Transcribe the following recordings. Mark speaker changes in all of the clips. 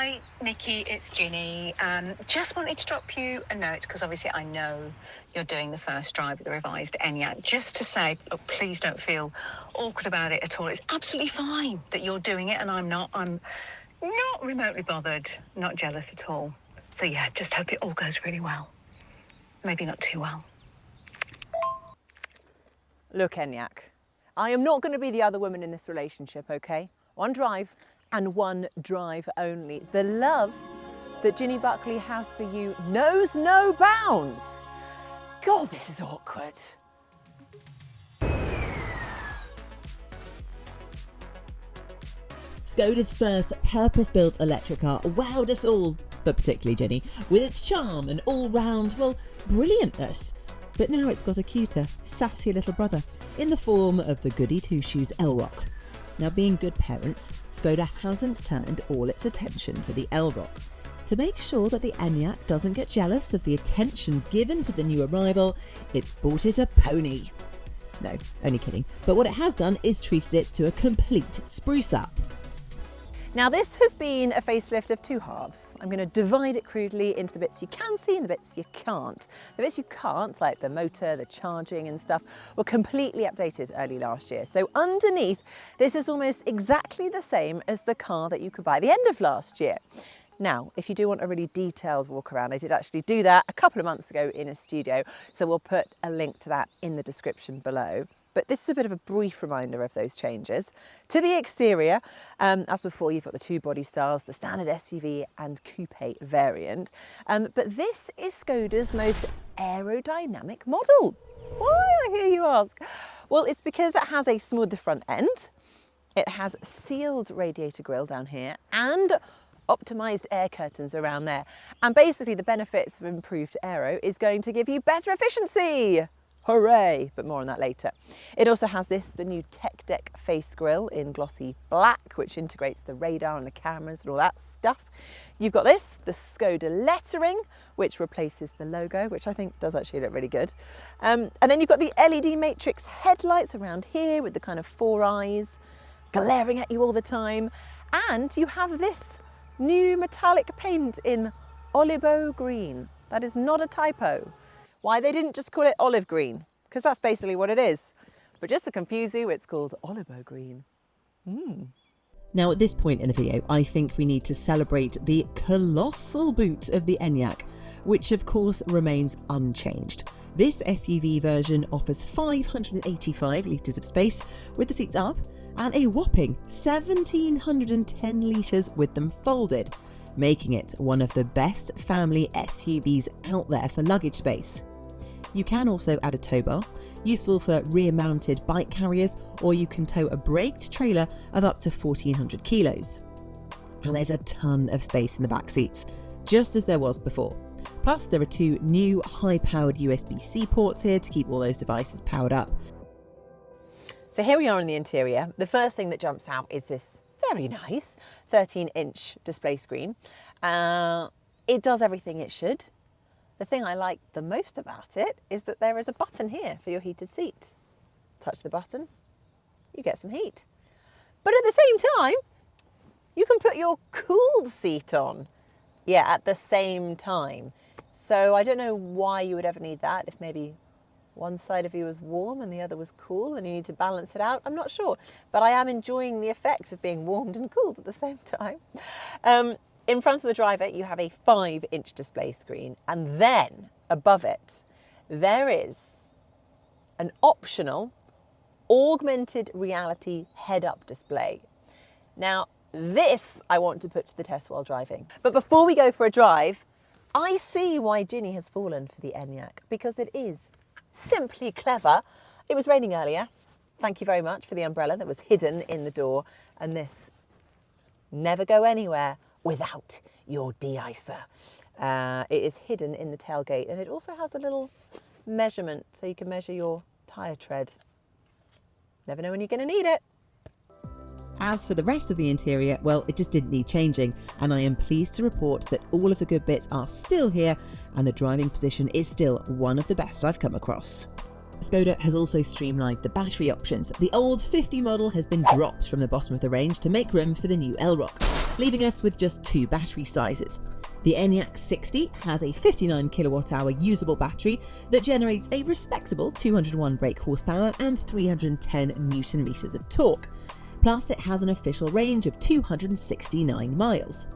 Speaker 1: Hi, Nicki, it's Ginny. Just wanted to drop you a note because obviously I know you're doing the first drive of the revised Enyaq. Just to say, look, please don't feel awkward about it at all. It's absolutely fine that you're doing it and I'm not. I'm not remotely bothered, not jealous at all. So yeah, just hope it all goes really well. Maybe not too well.
Speaker 2: Look, Enyaq, I am not going to be the other woman in this relationship, okay? One drive and one drive only. The love that Ginny Buckley has for you knows no bounds. God, this is awkward.
Speaker 3: Skoda's first purpose-built electric car wowed us all, but particularly Ginny, with its charm and all-round, well, brilliantness. But now it's got a cuter, sassier little brother in the form of the goody two-shoes Enyaq. Now, being good parents, Skoda hasn't turned all its attention to the Enyaq. To make sure that the Enyaq doesn't get jealous of the attention given to the new arrival, it's bought it a pony. No, only kidding. But what it has done is treated it to a complete spruce up.
Speaker 2: Now, this has been a facelift of two halves. I'm going to divide it crudely into the bits you can see and the bits you can't. The bits you can't, like the motor, the charging and stuff, were completely updated early last year. So underneath, this is almost exactly the same as the car that you could buy at the end of last year. Now, if you do want a really detailed walk around, I did actually do that a couple of months ago in a studio, so we'll put a link to that in the description below. But this is a bit of a brief reminder of those changes. To the exterior, as before, you've got the two body styles, the standard SUV and coupe variant. But this is Skoda's most aerodynamic model. Why, I hear you ask? Well, it's because it has a smoother front end, it has sealed radiator grille down here, and optimised air curtains around there. And basically the benefits of improved aero is going to give you better efficiency. Hooray! But more on that later. It also has the new Tech Deck face grille in glossy black, which integrates the radar and the cameras and all that stuff. You've got the Skoda lettering, which replaces the logo, which I think does actually look really good. And then you've got the LED matrix headlights around here with the kind of four eyes glaring at you all the time. And you have this new metallic paint in olive green. That is not a typo. Why they didn't just call it olive green, because that's basically what it is. But just to confuse you, it's called olive green.
Speaker 3: Now, at this point in the video, I think we need to celebrate the colossal boot of the Enyaq, which of course remains unchanged. This SUV version offers 585 litres of space with the seats up and a whopping 1,710 litres with them folded, making it one of the best family SUVs out there for luggage space. You can also add a tow bar, useful for rear-mounted bike carriers, or you can tow a braked trailer of up to 1,400 kilos. And there's a ton of space in the back seats, just as there was before. Plus, there are two new high-powered USB-C ports here to keep all those devices powered up.
Speaker 2: So here we are in the interior. The first thing that jumps out is this very nice 13-inch display screen. It does everything it should. The thing I like the most about it is that there is a button here for your heated seat. Touch the button, you get some heat. But at the same time, you can put your cooled seat on. Yeah, at the same time. So I don't know why you would ever need that, if maybe one side of you was warm and the other was cool and you need to balance it out. I'm not sure, but I am enjoying the effect of being warmed and cooled at the same time. In front of the driver, you have a 5-inch display screen, and then above it, there is an optional augmented reality head-up display. Now, this I want to put to the test while driving. But before we go for a drive, I see why Ginny has fallen for the Enyaq, because it is simply clever. It was raining earlier. Thank you very much for the umbrella that was hidden in the door. And this, never go anywhere without your de-icer. It is hidden in the tailgate, and it also has a little measurement so you can measure your tyre tread. Never know when you're going to need it.
Speaker 3: As for the rest of the interior, well, it just didn't need changing, and I am pleased to report that all of the good bits are still here and the driving position is still one of the best I've come across. Skoda has also streamlined the battery options. The old 50 model has been dropped from the bottom of the range to make room for the new Elrock, leaving us with just 2 battery sizes. The Enyaq 60 has a 59 kWh usable battery that generates a respectable 201 brake horsepower and 310 Newton meters of torque. Plus, it has an official range of 269 miles.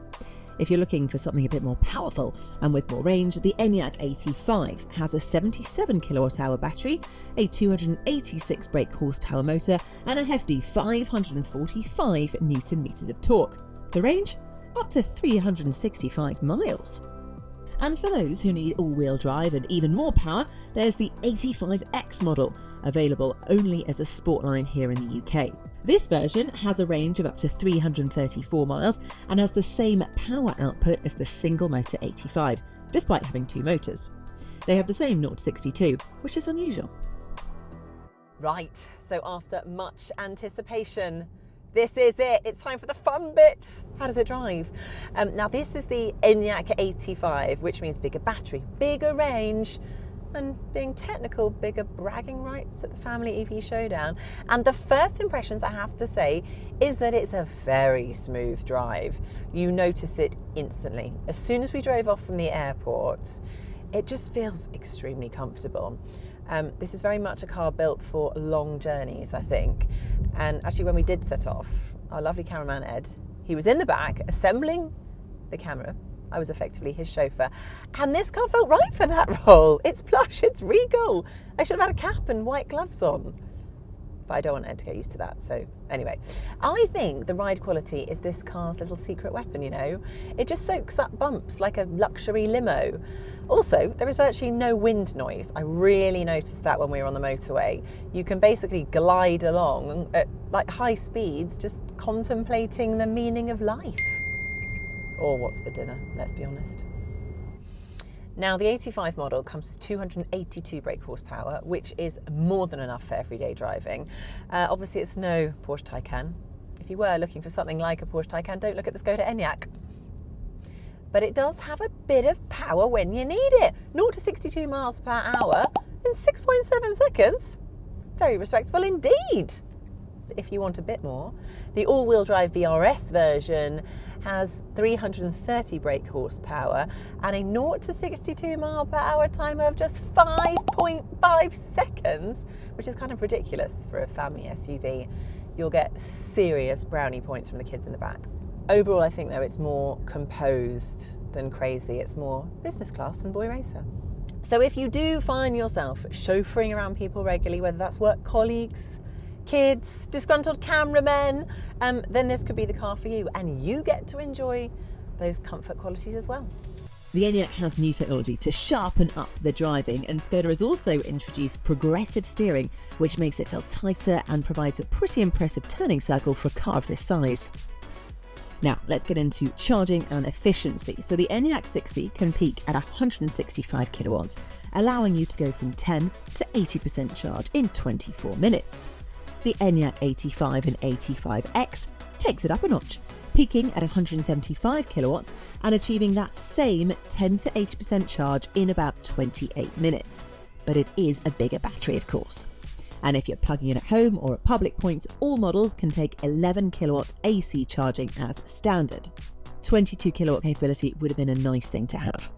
Speaker 3: If you're looking for something a bit more powerful and with more range, the Enyaq 85 has a 77 kWh battery, a 286 brake horsepower motor, and a hefty 545 Newton meters of torque. The range? Up to 365 miles. And for those who need all-wheel drive and even more power, there's the 85X model, available only as a sport line here in the UK. This version has a range of up to 334 miles and has the same power output as the single motor 85, despite having 2 motors. They have the same 0 to 62, which is unusual.
Speaker 2: Right, so after much anticipation, this is it. It's time for the fun bit. How does it drive? Now this is the Enyaq 85, which means bigger battery, bigger range, and being technical, bigger bragging rights at the Family EV Showdown. And the first impressions, I have to say, is that it's a very smooth drive. You notice it instantly. As soon as we drove off from the airport, it just feels extremely comfortable. This is very much a car built for long journeys, I think. And actually, when we did set off, our lovely cameraman Ed, he was in the back assembling the camera. I was effectively his chauffeur, and this car felt right for that role. It's plush, it's regal. I should have had a cap and white gloves on, but I don't want Ed to get used to that. So anyway, I think the ride quality is this car's little secret weapon, you know. It just soaks up bumps like a luxury limo. Also, there is virtually no wind noise. I really noticed that when we were on the motorway. You can basically glide along at like high speeds, just contemplating the meaning of life. Or what's for dinner, let's be honest. Now, the 85 model comes with 282 brake horsepower, which is more than enough for everyday driving. Obviously, it's no Porsche Taycan. If you were looking for something like a Porsche Taycan, don't look at the Skoda Enyaq. But it does have a bit of power when you need it. 0 to 62 miles per hour in 6.7 seconds. Very respectable indeed. If you want a bit more, the all-wheel drive VRS version has 330 brake horsepower and a 0 to 62 mile per hour timer of just 5.5 seconds, which is kind of ridiculous for a family SUV. You'll get serious brownie points from the kids in the back. Overall, I think though it's more composed than crazy. It's more business class than boy racer. So if you do find yourself chauffeuring around people regularly, whether that's work colleagues, kids, disgruntled cameramen, then this could be the car for you, and you get to enjoy those comfort qualities as well.
Speaker 3: The Enyaq has new technology to sharpen up the driving, and Skoda has also introduced progressive steering, which makes it feel tighter and provides a pretty impressive turning circle for a car of this size. Now, let's get into charging and efficiency. So the Enyaq 60 can peak at 165 kilowatts, allowing you to go from 10 to 80% charge in 24 minutes. The Enyaq 85 and 85X takes it up a notch, peaking at 175 kilowatts and achieving that same 10 to 80% charge in about 28 minutes. But it is a bigger battery, of course. And if you're plugging in at home or at public points, all models can take 11 kilowatts AC charging as standard. 22 kilowatt capability would have been a nice thing to have.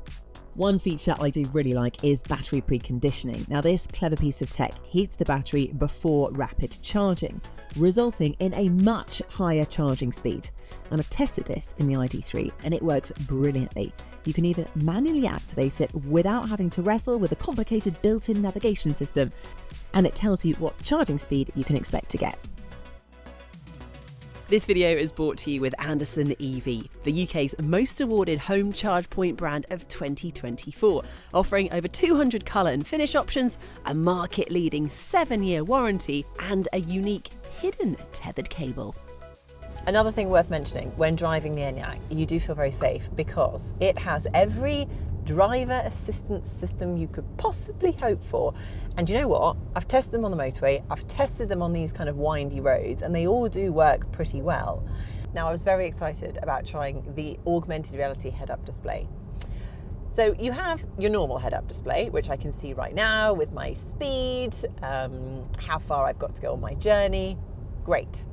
Speaker 3: One feature I do really like is battery preconditioning. Now, this clever piece of tech heats the battery before rapid charging, resulting in a much higher charging speed. And I've tested this in the ID3 and it works brilliantly. You can even manually activate it without having to wrestle with a complicated built-in navigation system, and it tells you what charging speed you can expect to get.
Speaker 2: This video is brought to you with Andersen EV, the UK's most awarded home charge point brand of 2024, offering over 200 colour and finish options, a market-leading 7-year warranty, and a unique hidden tethered cable. Another thing worth mentioning, when driving the Enyaq, you do feel very safe because it has every driver assistance system you could possibly hope for. And you know what? I've tested them on the motorway, I've tested them on these kind of windy roads, and they all do work pretty well. Now, I was very excited about trying the augmented reality head-up display. So you have your normal head-up display, which I can see right now with my speed, how far I've got to go on my journey. Great.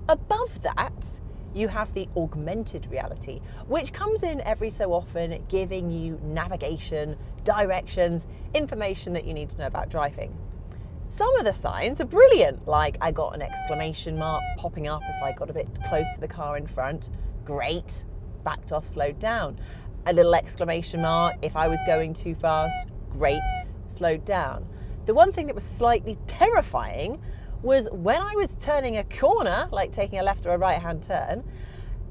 Speaker 2: Above that, you have the augmented reality, which comes in every so often, giving you navigation, directions, information that you need to know about driving. Some of the signs are brilliant, like I got an exclamation mark popping up if I got a bit close to the car in front. Great. Backed off, slowed down. A little exclamation mark if I was going too fast. Great. Slowed down. The one thing that was slightly terrifying was when I was turning a corner, like taking a left or a right-hand turn,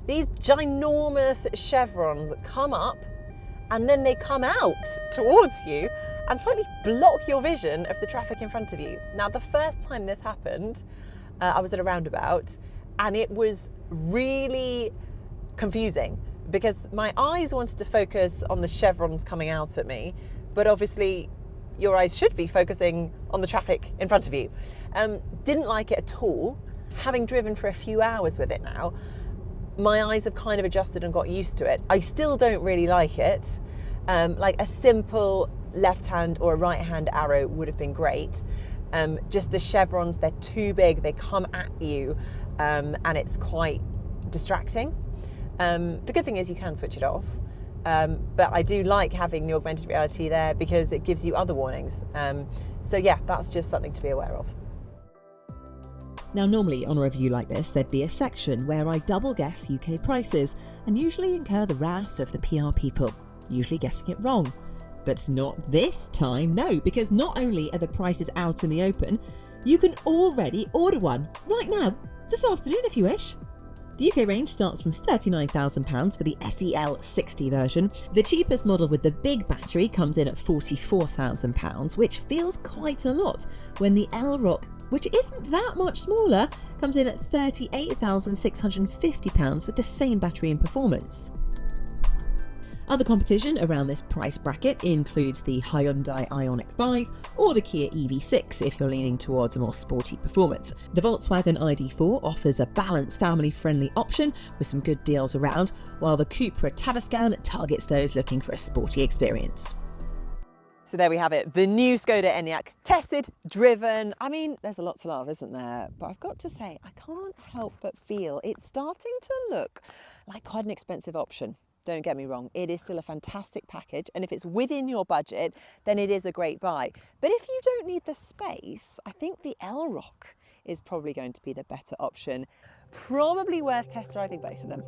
Speaker 2: these ginormous chevrons come up and then they come out towards you and slightly block your vision of the traffic in front of you. Now, the first time this happened, I was at a roundabout and it was really confusing because my eyes wanted to focus on the chevrons coming out at me, but obviously your eyes should be focusing on the traffic in front of you. Didn't like it at all. Having driven for a few hours with it now, my eyes have kind of adjusted and got used to it. I still don't really like it. Like a simple left hand or a right hand arrow would have been great. Just the chevrons, they're too big, they come at you, and it's quite distracting. The good thing is you can switch it off. But I do like having the augmented reality there because it gives you other warnings. So yeah, that's just something to be aware of.
Speaker 3: Now, normally on a review like this, there'd be a section where I double guess UK prices and usually incur the wrath of the PR people, usually getting it wrong. But not this time, no, because not only are the prices out in the open, you can already order one right now, this afternoon if you wish. The UK range starts from £39,000 for the SEL60 version. The cheapest model with the big battery comes in at £44,000, which feels quite a lot when the L-Rock, which isn't that much smaller, comes in at £38,650 with the same battery and performance. Other competition around this price bracket includes the Hyundai Ioniq 5 or the Kia EV6 if you're leaning towards a more sporty performance. The Volkswagen ID4 offers a balanced family-friendly option with some good deals around, while the Cupra Tavascan targets those looking for a sporty experience.
Speaker 2: So there we have it, the new Skoda Enyaq, tested, driven. I mean, there's a lot to love, isn't there? But I've got to say, I can't help but feel it's starting to look like quite an expensive option. Don't get me wrong, it is still a fantastic package, and if it's within your budget, then it is a great buy. But if you don't need the space, I think the L-Rock is probably going to be the better option. Probably worth test driving both of them.